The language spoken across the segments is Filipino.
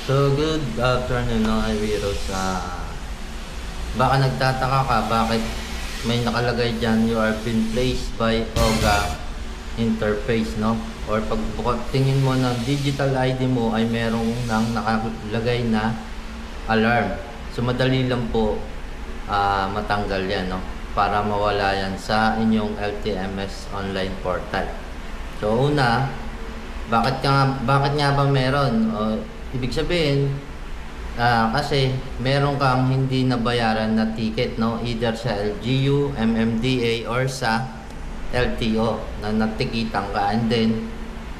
So, good afternoon mga Heroes. Baka nagtataka ka bakit may nakalagay dyan, you are been placed by OGA interface, no? Or pag tingin mo ng digital ID mo ay merong nang nakalagay na alarm. So, madali lang po matanggal yan, no? Para mawala yan sa inyong LTMS online portal. So, una, bakit nga ba meron? Ibig sabihin, kasi meron kang hindi nabayaran na ticket, no? Either sa LGU, MMDA, or sa LTO na natikitan ka and then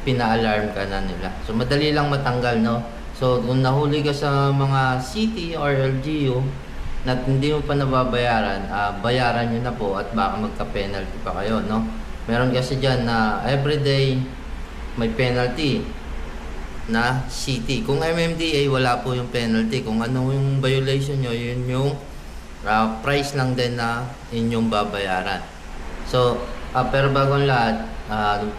pina-alarm ka na nila. So, madali lang matanggal, no? So, kung nahuli ka sa mga city or LGU na hindi mo pa nababayaran, bayaran nyo na po at baka magka-penalty pa kayo, no? Meron kasi dyan na everyday may penalty na city. Kung MMDA, wala po yung penalty. Kung ano yung violation nyo, yun yung price lang din na inyong babayaran. So, pero bago ang lahat,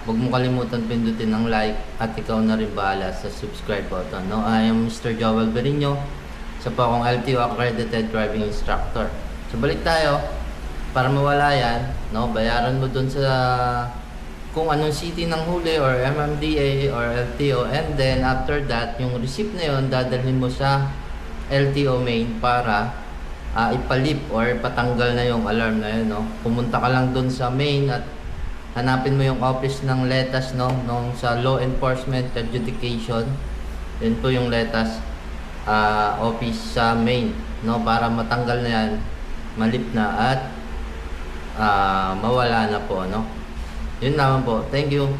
huwag mo kalimutan pindutin ang like at ikaw na rin bahala sa subscribe button. No? I am Mr. Joel Berino, sa po akong LTO accredited driving instructor. So, balik tayo. Para mawala yan, no? Bayaran mo dun sa kung anong city ng huli or MMDA or LTO, and then after that yung receipt na yun dadalhin mo sa LTO main para ipalip or patanggal na yung alarm na yun, no? Pumunta ka lang dun sa main at hanapin mo yung office ng LETAS, no? Nung sa Law Enforcement Adjudication, yun po yung LETAS office sa main, no? Para matanggal na yan, malip na at mawala na po, no? Yun naman po. Thank you.